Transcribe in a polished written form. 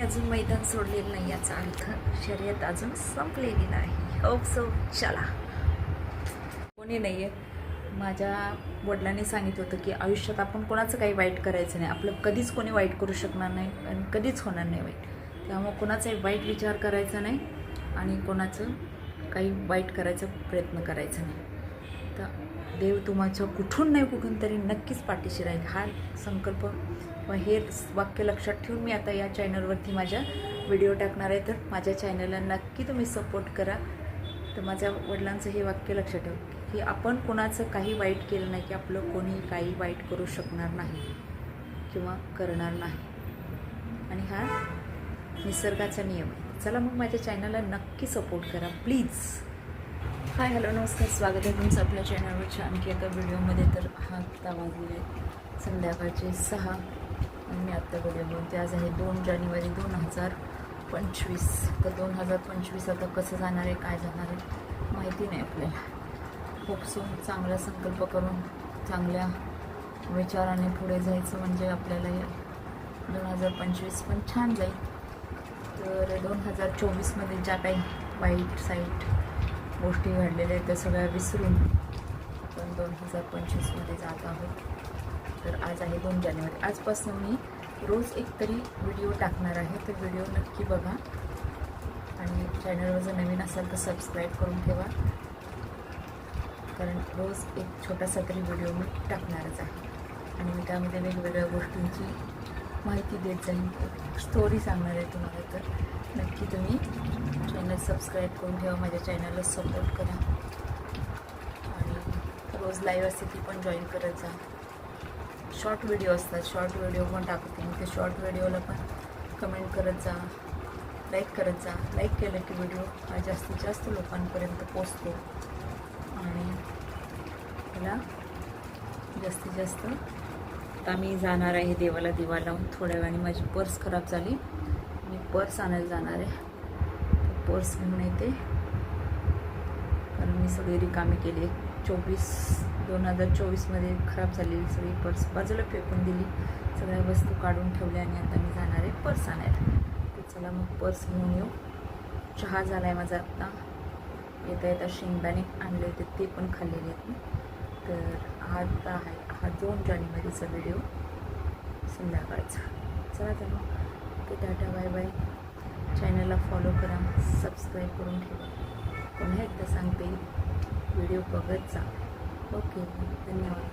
अजून मैदान सोडलेलं नाही याचा अर्थ शर्यत अजून संपलेली नाही. होप सो चला. कोणी नाही आहे. माझ्या वडिलांनी सांगितलं होतं की आयुष्यात आपण कोणाचं काही वाईट करायचं नाही. आपलं कधीच कोणी वाईट करू शकणार नाही आणि कधीच होणार नाही वाईट. त्यामुळे कोणाचाही वाईट विचार करायचा नाही आणि कोणाचं काही वाईट करायचा प्रयत्न करायचा नाही. तर देव तुमच्या कुठून नाही कुठून तरी नक्कीच पाठीशी राहील. हा संकल्प व हे वाक्य लक्षात ठेवून मी आता या चॅनलवरती माझ्या व्हिडिओ टाकणार आहे. तर माझ्या चॅनलला नक्की तुम्ही सपोर्ट करा. तर माझ्या वडिलांचं हे वाक्य लक्षात ठेव की आपण कोणाचं काही वाईट केलं नाही की आपलं कोणी काही वाईट करू शकणार नाही किंवा करणार नाही. आणि हा निसर्गाचा नियम आहे. चला मग माझ्या चॅनलला नक्की सपोर्ट करा प्लीज. हाय हॅलो नमस्कार, स्वागत आहे तुमचं आपल्या चॅनलवरच्या आणखी एका व्हिडिओमध्ये. तर हा आत्ता वाजले संध्याकाळचे 6 आणि मी आत्ता व्हिडिओ बोलते. आज आहे 2 जानेवारी 2025. तर 2025 आता कसं जाणार आहे काय जाणार आहे माहिती नाही आपल्याला. खूप चांगला संकल्प करून चांगल्या विचाराने पुढे जायचं म्हणजे आपल्याला 2025 पण छान जाईल. तर 2024मध्ये ज्या काही वाईट साईट गोष्टी घडलेल्या आहेत त्या सगळ्या विसरून आपण 2025मध्ये जात आहोत. तर आज आहे 2 जानेवारी. आजपासून मी रोज एक तरी व्हिडिओ टाकणार आहे. तर व्हिडिओ नक्की बघा आणि चॅनलवर जर नवीन असाल तर सबस्क्राईब करून ठेवा, कारण रोज एक छोटासा तरी व्हिडिओ मी टाकणारच आहे. आणि मी त्यामध्ये वेगवेगळ्या गोष्टींची माहिती देत जाईन, स्टोरी सांगणार आहे तुम्हाला. तर नक्की तुम्ही चॅनल सबस्क्राईब करून ठेवा, माझ्या चॅनलला सपोर्ट करा आणि रोज लाईव्ह असते ती पण जॉईन करत जा. शॉर्ट व्हिडिओ असतात, शॉर्ट व्हिडिओ पण टाकते मी. ते शॉर्ट व्हिडिओला पण कमेंट करत जा, लाईक करत जा. लाईक केलं की व्हिडिओ हा जास्तीत जास्त लोकांपर्यंत पोचतो आणि मला जास्तीत जास्त. आता मी जाणार आहे देवाला दिवा लावून. थोड्या वेळाने माझी पर्स खराब झाली, मी पर्स आणायला जाणार आहे. पर्स घेऊन येते कारण मी सगळी रिकामी केली. 2024मध्ये खराब झालेली सगळी पर्स बाजूला फेकून दिली, सगळ्या वस्तू काढून ठेवल्या आणि आता मी जाणार आहे पर्स आणायला. तर चला मग पर्स घेऊन येऊ. चहा झाला आहे माझा आत्ता. येता येता शेंगदाणे आणले होते ते पण खाल्लेले आहेत मी. तर हा 2 जानेवारीचा व्हिडिओ संध्याकाळचा. चला तर मग ते टाटा बाय बाय. चॅनलला फॉलो करा, सबस्क्राईब करून ठेवा. पुन्हा एकदा सांगते व्हिडिओ बघत जा. ओके, धन्यवाद.